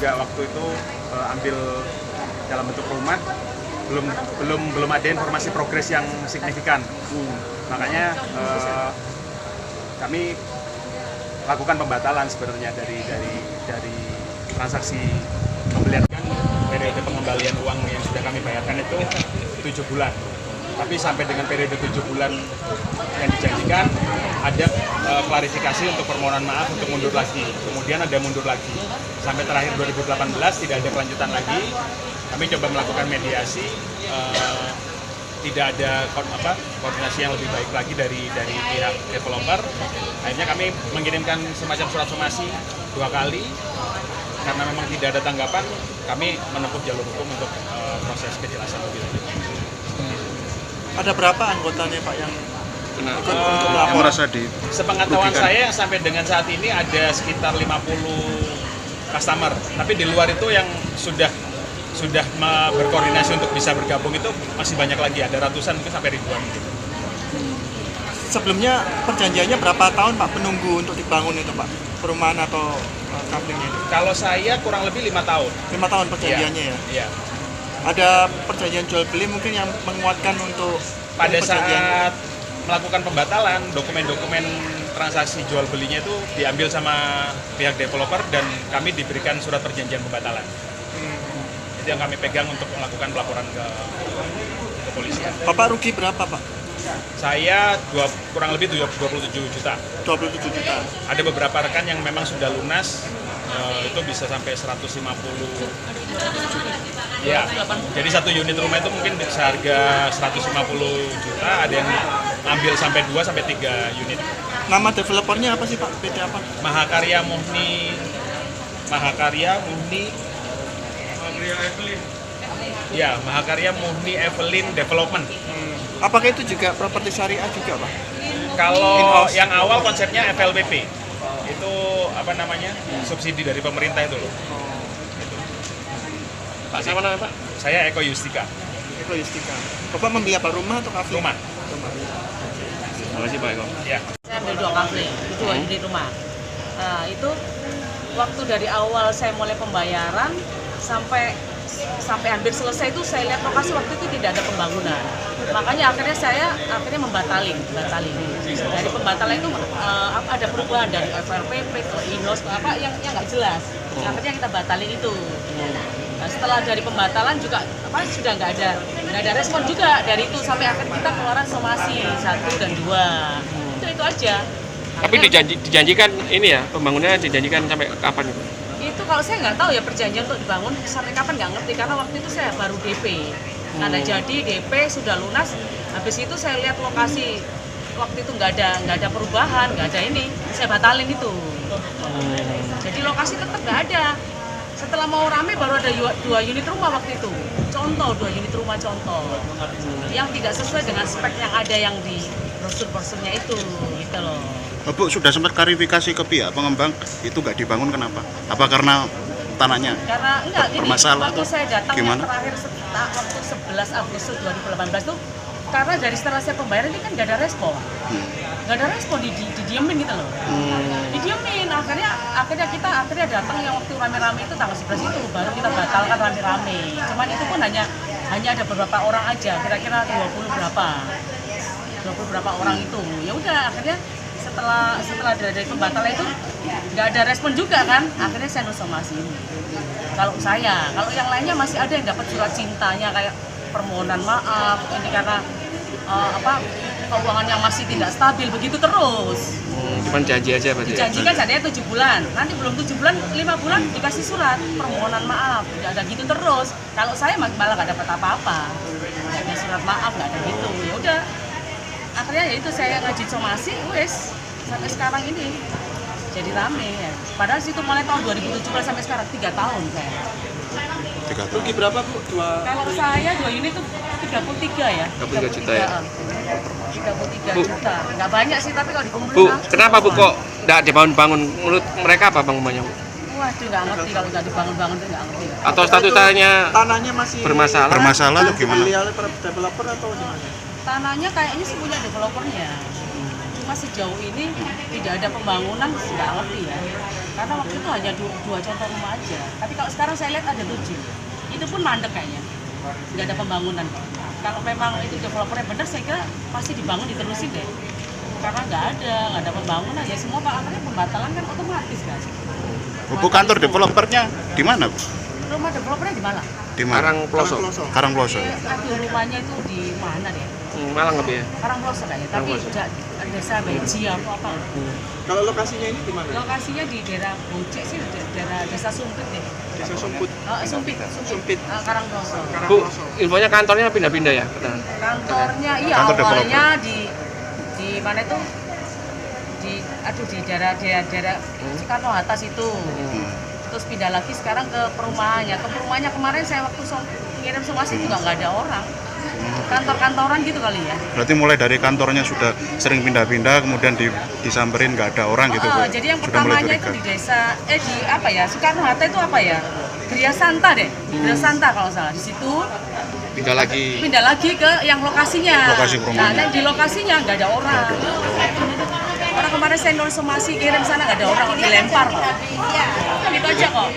juga waktu itu ambil dalam bentuk rumah, belum ada informasi progres yang signifikan. Makanya kami lakukan pembatalan sebenarnya dari transaksi pembelian. Periode pengembalian uang yang sudah kami bayarkan itu 7 bulan. Tapi sampai dengan periode 7 bulan yang dijanjikan, ada klarifikasi untuk permohonan maaf untuk mundur lagi. Kemudian ada mundur lagi. Sampai terakhir 2018 tidak ada kelanjutan lagi. Kami coba melakukan mediasi, tidak ada koordinasi yang lebih baik lagi dari pihak developer. Akhirnya kami mengirimkan semacam surat somasi 2 kali. Karena memang tidak ada tanggapan, kami menempuh jalur hukum untuk proses kejelasan lebih lanjut. Ada berapa anggotanya Pak yang ikut untuk yang merasa sepengetahuan saya yang sampai dengan saat ini ada sekitar 50 customer. Tapi di luar itu yang sudah berkoordinasi untuk bisa bergabung itu masih banyak lagi, ada ratusan mungkin sampai ribuan gitu. Sebelumnya perjanjiannya berapa tahun Pak menunggu untuk dibangun itu Pak? Perumahan atau kampungnya itu? Kalau saya kurang lebih 5 tahun. 5 tahun perjanjiannya ya? Iya. Ada perjanjian jual beli mungkin yang menguatkan untuk pada saat melakukan pembatalan, dokumen-dokumen transaksi jual belinya itu diambil sama pihak developer dan kami diberikan surat perjanjian pembatalan. Itu yang kami pegang untuk melakukan pelaporan ke kepolisian. Bapak rugi berapa Pak? Saya kurang lebih 27 juta. 27 juta. Ada beberapa rekan yang memang sudah lunas, itu bisa sampai 150. Ya, jadi satu unit rumah itu mungkin seharga 150 juta, ada yang ambil sampai 2 sampai 3 unit. Nama developernya apa sih Pak? PT apa? Mahakarya Muhni Ya, Mahakarya Muhni Evelyn Development. Apakah itu juga properti syariah juga Pak? Kalau yang awal konsepnya FLPP, itu subsidi dari pemerintah itu loh. Itu. Pak, siapa namanya Pak? Saya Eko Yustika. Eko Yustika. Bapak membeli apa, rumah atau kafe? Rumah. Terima kasih Pak Eko. Ya. Saya ambil 2 kafe, 2 unit rumah. Nah, itu waktu dari awal saya mulai pembayaran sampai hampir selesai itu saya lihat lokasi waktu itu tidak ada pembangunan. Makanya saya membatalin. Dari pembatalan itu ada perubahan dari FLPP ke INOS yang nggak jelas. Akhirnya kita batalin itu. Nah, setelah dari pembatalan juga sudah nggak ada respon juga dari itu sampai akhirnya kita keluaran somasi 1 dan 2. Itu aja. Tapi dijanjikan ini ya, pembangunannya dijanjikan sampai kapan itu? Itu kalau saya nggak tahu ya perjanjian untuk dibangun sampai kapan nggak ngerti karena waktu itu saya baru DP. Tanda jadi DP sudah lunas. Habis itu saya lihat lokasi waktu itu nggak ada perubahan, nggak ada ini, saya batalin itu. Jadi lokasi tetap nggak ada. Setelah mau rame baru ada 2 unit rumah waktu itu. Contoh 2 unit rumah yang tidak sesuai dengan spek yang ada yang di brosur-brosurnya itu, gitu loh. Bu, sudah sempat klarifikasi ke pihak pengembang itu nggak dibangun kenapa? Apa karena tanahnya Karena bermasalah waktu atau saya datang gimana? yang terakhir waktu 11 Agustus 2018 tuh karena dari setelah saya pembayaran ini kan nggak ada respon. Nggak ada respon, didiemin gitu loh. Didiemin, akhirnya kita datang yang waktu rame-rame itu tanggal 11 itu baru kita batalkan rame-rame. Cuman itu pun hanya ada beberapa orang aja, kira-kira 20 berapa orang itu. Ya udah akhirnya setelah dari pembatalan itu nggak ada respon juga kan, akhirnya saya somasi ini. Kalau yang lainnya masih ada yang dapat surat cintanya kayak permohonan maaf ini karena keuangan yang masih tidak stabil begitu terus. Cuman janji aja Pak. Dijanjikan katanya 7 bulan, nanti belum 7 bulan, 5 bulan dikasih surat permohonan maaf, nggak ada gitu terus. Kalau saya malah nggak dapat apa-apa, nggak ada surat maaf, nggak ada gitu. Ya udah, akhirnya ya itu saya ngajuin somasi, wes sampai sekarang ini jadi rame ya. Padahal situ mulai tahun 2017 sampai sekarang 3 tahun saya. 3 tahun. Rugi berapa Bu? Kalau saya 2 unit itu 33 ya. 33 juta ya. 33 juta. Nggak banyak sih tapi kalau dikumpulin. Bu, kenapa Bu kok nggak dibangun-bangun? Menurut mereka apa bangunannya Bu? Waduh, nggak ngerti kalau nggak dibangun-bangun tuh nggak ngerti. Atau statusnya tanahnya masih bermasalah? Bermasalah atau gimana? Dibeli oleh developer atau gimana? Tanahnya kayaknya sih punya developernya. Cuma sejauh ini tidak ada pembangunan, nggak ngerti ya. Karena waktu itu hanya dua contoh rumah aja. Tapi kalau sekarang saya lihat ada 7. Itu pun mandek kayaknya. Nggak ada pembangunan. Kalau memang itu developernya benar, saya kira pasti dibangun diterusin deh. Karena nggak ada pembangunan, ya semua akhirnya pembatalan kan otomatis kan. Bu, kantor developernya di mana, Bu? Rumah developernya di Malang. Di mana? Karang Ploso. Karangploso. Aduh, rumahnya itu di mana deh? Malang lebih ya. Karangploso kayaknya, tapi udah desa Beji atau apa. Kalau lokasinya ini di mana? Lokasinya di daerah Bocek sih, daerah desa Sumpit deh. Desa Sumput. Sumpit. Karangploso. Bu, infonya kantornya pindah-pindah ya? Benar. Kantornya iya Kantor awalnya di mana itu? Di daerah Soekarno Hatta situ. Terus pindah lagi sekarang ke perumahannya. Ke perumahannya kemarin saya waktu ngirim somasi juga nggak ada orang. Kantor-kantoran gitu kali ya. Berarti mulai dari kantornya sudah sering pindah-pindah, kemudian disamperin nggak ada orang gitu, Bu. Jadi yang Sudah mulai pertamanya itu curiga. di desa di apa ya? Soekarno Hatta itu apa ya? Gria Santa deh. Gria Santa kalau salah. Di situ Pindah lagi ke yang lokasinya. Lokasi perumahannya. Nah, di lokasinya nggak ada orang. Orang kemarin saya nulis somasi kirim sana nggak ada orang, kok dilempar kok. Gitu aja kok.